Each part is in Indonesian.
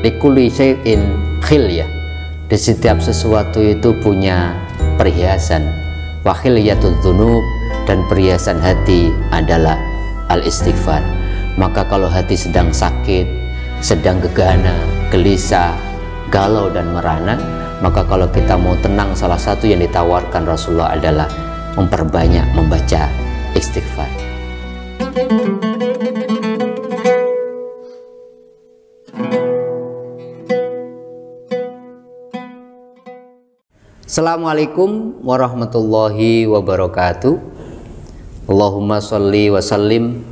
likulli syai'in khilyah. Di setiap sesuatu itu punya perhiasan. Wa khilyatud dzunub, dan perhiasan hati adalah al-istighfar. Maka kalau hati sedang sakit, sedang gegana, gelisah, galau dan merana, maka kalau kita mau tenang, salah satu yang ditawarkan Rasulullah adalah memperbanyak membaca istighfar. Assalamualaikum warahmatullahi wabarakatuh. Allahumma sholli wa sallim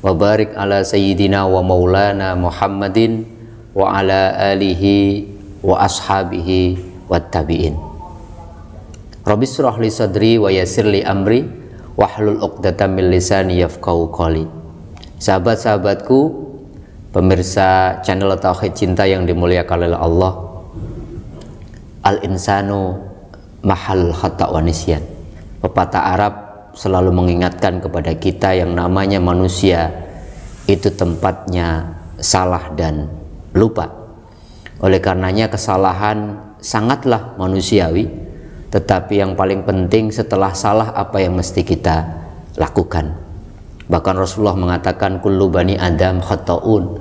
wa barik ala sayyidina wa maulana Muhammadin wa ala alihi wa ashabihi wa tabi'in. Rabbi shrah li sadri wa yassir li amri wahlul 'uqdatam min lisani yafqahu qawli. Sahabat-sahabatku, pemirsa channel Tauhid Cinta yang dimuliakan oleh Allah, al-insanu mahal khata' wa nisyan. Pepatah Arab selalu mengingatkan kepada kita yang namanya manusia itu tempatnya salah dan lupa. Oleh karenanya kesalahan sangatlah manusiawi, tetapi yang paling penting setelah salah apa yang mesti kita lakukan. Bahkan Rasulullah mengatakan kullu bani adam khata'un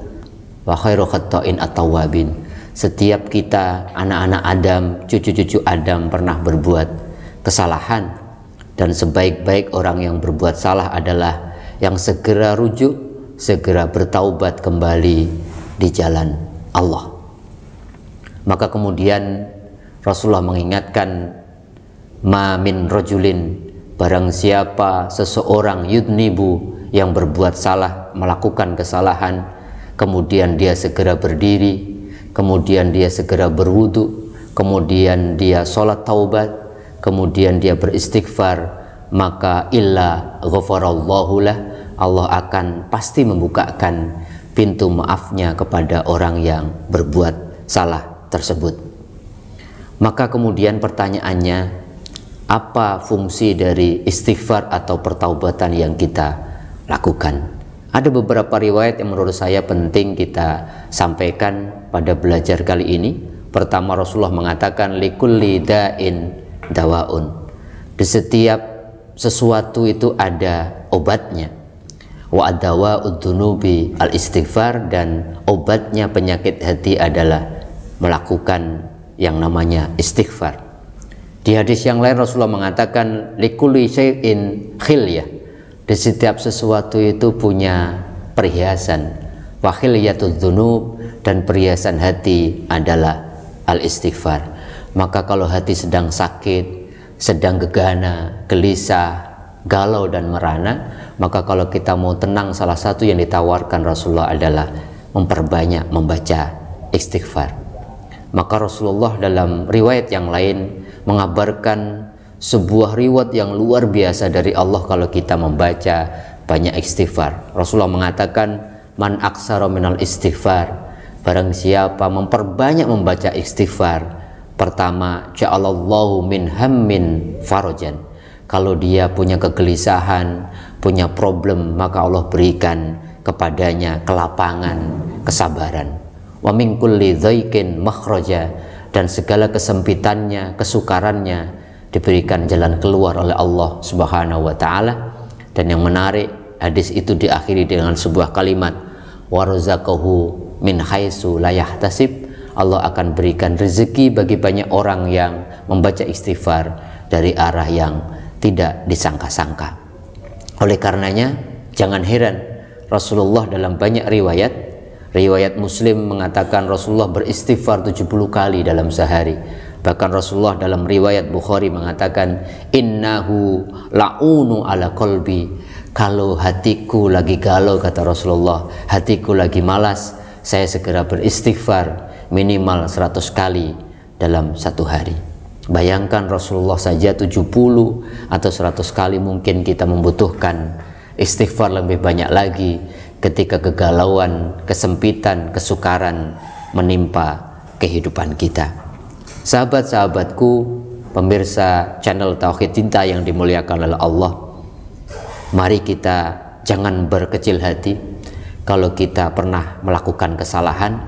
wa khairu khata'in at-tawwabin. Setiap kita, anak-anak Adam, cucu-cucu Adam pernah berbuat kesalahan, dan sebaik-baik orang yang berbuat salah adalah yang segera rujuk, segera bertaubat kembali di jalan Allah. Maka kemudian Rasulullah mengingatkan, ma min rajulin, barang siapa seseorang yudnibu, yang berbuat salah, melakukan kesalahan, kemudian dia segera berdiri, kemudian dia segera berwudu, kemudian dia sholat taubat, kemudian dia beristighfar, maka illa ghafarallahu lah, Allah akan pasti membukakan pintu maafnya kepada orang yang berbuat salah tersebut. Maka kemudian pertanyaannya, apa fungsi dari istighfar atau pertaubatan yang kita lakukan? Ada beberapa riwayat yang menurut saya penting kita sampaikan pada belajar kali ini. Pertama, Rasulullah mengatakan likulli da'in dawaun. Di setiap sesuatu itu ada obatnya. Wa adawa'ud dzunubi al-istighfar, dan obatnya penyakit hati adalah melakukan yang namanya istighfar. Di hadis yang lain Rasulullah mengatakan likulli syai'in khilyah. Di setiap sesuatu itu punya perhiasan. Wa khilyatud dzunub, dan perhiasan hati adalah al-istighfar. Maka kalau hati sedang sakit, sedang gegana, gelisah, galau dan merana, maka kalau kita mau tenang, salah satu yang ditawarkan Rasulullah adalah memperbanyak membaca istighfar. Maka Rasulullah dalam riwayat yang lain mengabarkan sebuah riwayat yang luar biasa dari Allah kalau kita membaca banyak istighfar. Rasulullah mengatakan, man aksara minal istighfar, barang siapa memperbanyak membaca istighfar, pertama, ja'alallahu min hammin farajan, kalau dia punya kegelisahan, punya problem, maka Allah berikan kepadanya kelapangan, kesabaran. Wa min kulli dhaiqin makhraja, dan segala kesempitannya, kesukarannya diberikan jalan keluar oleh Allah Subhanahu wa ta'ala. Dan yang menarik, hadis itu diakhiri dengan sebuah kalimat, warzaqahu min haitsu la yahtasib, Allah akan berikan rezeki bagi banyak orang yang membaca istighfar dari arah yang tidak disangka-sangka. Oleh karenanya jangan heran Rasulullah dalam banyak riwayat Muslim mengatakan Rasulullah beristighfar 70 kali dalam sehari. Bahkan Rasulullah dalam riwayat Bukhari mengatakan, innahu la'unu ala qalbi, kalau hatiku lagi galau, kata Rasulullah, hatiku lagi malas, saya segera beristighfar minimal 100 kali dalam satu hari. Bayangkan Rasulullah saja 70 atau 100 kali, mungkin kita membutuhkan istighfar lebih banyak lagi ketika kegalauan, kesempitan, kesukaran menimpa kehidupan kita. Sahabat-sahabatku, pemirsa channel Tauhid Cinta yang dimuliakan oleh Allah, mari kita jangan berkecil hati kalau kita pernah melakukan kesalahan,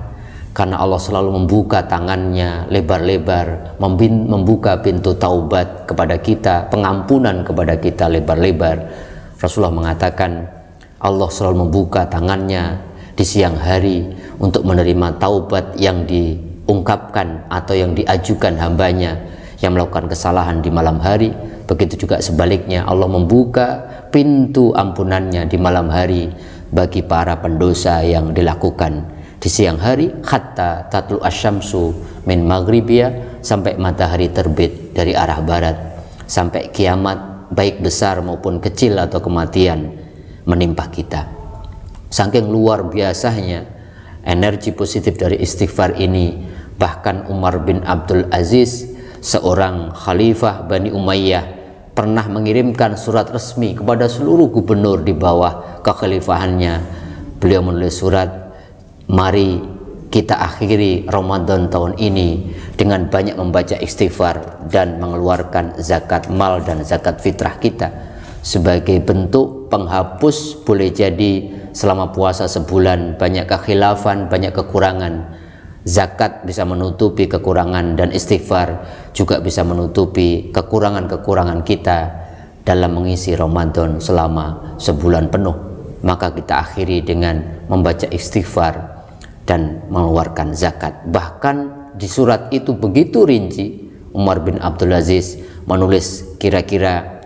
karena Allah selalu membuka tangannya lebar-lebar, membuka pintu taubat kepada kita, pengampunan kepada kita lebar-lebar. Rasulullah mengatakan Allah selalu membuka tangannya di siang hari untuk menerima taubat yang diungkapkan atau yang diajukan hambanya yang melakukan kesalahan di malam hari. Begitu juga sebaliknya, Allah membuka pintu ampunannya di malam hari bagi para pendosa yang dilakukan di siang hari, hatta tatlu asyamsu min maghribiya, sampai matahari terbit dari arah barat, sampai kiamat baik besar maupun kecil atau kematian menimpa kita. Saking luar biasanya energi positif dari istighfar ini, bahkan Umar bin Abdul Aziz, seorang khalifah Bani Umayyah, pernah mengirimkan surat resmi kepada seluruh gubernur di bawah kekhalifahannya. Beliau menulis surat, mari kita akhiri Ramadan tahun ini dengan banyak membaca istighfar dan mengeluarkan zakat mal dan zakat fitrah kita sebagai bentuk penghapus boleh jadi selama puasa sebulan banyak kekhilafan, banyak kekurangan. Zakat bisa menutupi kekurangan dan istighfar juga bisa menutupi kekurangan-kekurangan kita dalam mengisi Ramadan selama sebulan penuh. Maka kita akhiri dengan membaca istighfar dan mengeluarkan zakat. Bahkan di surat itu begitu rinci, Umar bin Abdul Aziz menulis kira-kira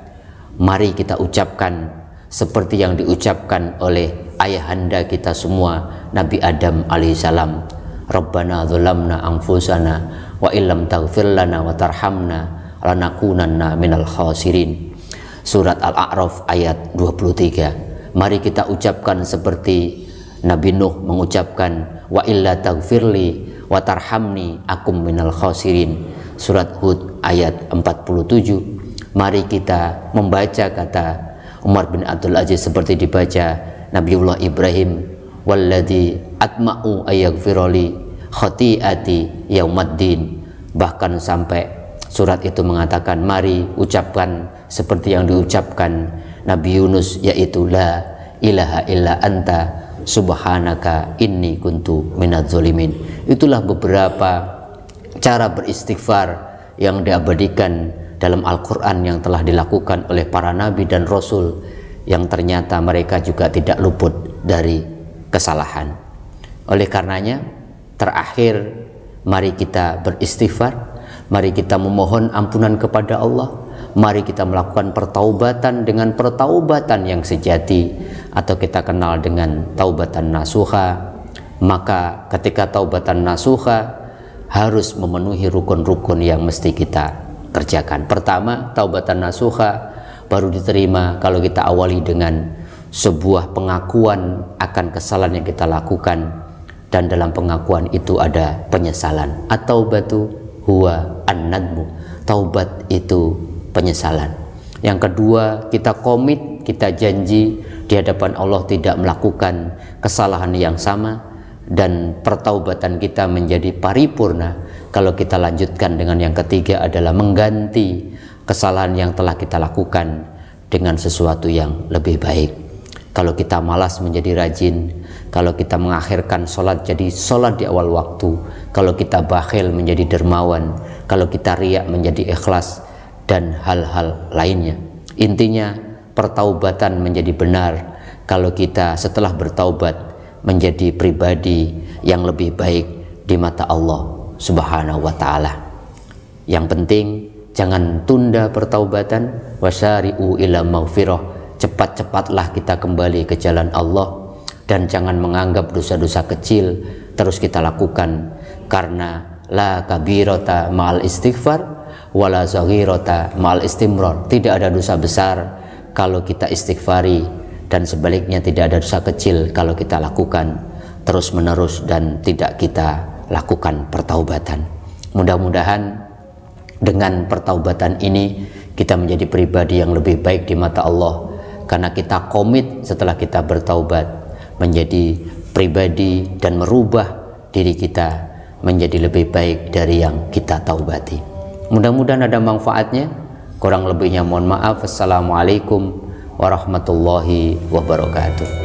mari kita ucapkan seperti yang diucapkan oleh ayahanda kita semua, Nabi Adam alaihissalam, Rabbana dzulamna anfusana wa illam taghfir lana wa tarhamna lanakunanna minal khasirin. Surat Al-A'raf ayat 23. Mari kita ucapkan seperti Nabi Nuh mengucapkan wa illa taghfirli wa tarhamni akum minal khasirin. Surat Hud ayat 47. Mari kita membaca kata Umar bin Abdul Aziz seperti dibaca Nabiullah Ibrahim, walladzi atma'u ayaghfirali khati'ati yaumaddin. Bahkan sampai surat itu mengatakan mari ucapkan seperti yang diucapkan Nabi Yunus, yaitu la ilaha illa anta subhanaka inni kuntu minadz zalimin. Itulah beberapa cara beristighfar yang diabadikan dalam Al-Quran yang telah dilakukan oleh para nabi dan rasul, yang ternyata mereka juga tidak luput dari kesalahan. Oleh karenanya, terakhir mari kita beristighfar, mari kita memohon ampunan kepada Allah, mari kita melakukan pertaubatan dengan pertaubatan yang sejati atau kita kenal dengan taubatan nasuha. Maka ketika taubatan nasuha harus memenuhi rukun-rukun yang mesti kita kerjakan. Pertama, taubatan nasuha baru diterima kalau kita awali dengan sebuah pengakuan akan kesalahan yang kita lakukan, dan dalam pengakuan itu ada penyesalan. At-taubatu huwa an-nadmu. Taubat itu penyesalan. Yang kedua, kita komit, kita janji di hadapan Allah tidak melakukan kesalahan yang sama, dan pertaubatan kita menjadi paripurna kalau kita lanjutkan dengan yang ketiga adalah mengganti kesalahan yang telah kita lakukan dengan sesuatu yang lebih baik. Kalau kita malas menjadi rajin, kalau kita mengakhirkan sholat jadi sholat di awal waktu, kalau kita bakhil menjadi dermawan, kalau kita riak menjadi ikhlas, dan hal-hal lainnya. Intinya pertaubatan menjadi benar kalau kita setelah bertaubat menjadi pribadi yang lebih baik di mata Allah Subhanahu wa ta'ala. Yang penting jangan tunda pertaubatan. Wasyari'u ila maghfirah. Cepat-cepatlah kita kembali ke jalan Allah, dan jangan menganggap dosa-dosa kecil terus kita lakukan, karena la kabirata ma'al istighfar wala zaghirata ma'al istimrar. Tidak ada dosa besar kalau kita istighfari, dan sebaliknya tidak ada dosa kecil kalau kita lakukan terus menerus dan tidak kita lakukan pertaubatan. Mudah-mudahan dengan pertaubatan ini kita menjadi pribadi yang lebih baik di mata Allah, karena kita komit setelah kita bertaubat menjadi pribadi dan merubah diri kita menjadi lebih baik dari yang kita taubati. Mudah-mudahan ada manfaatnya. Kurang lebihnya mohon maaf. Assalamualaikum warahmatullahi wabarakatuh.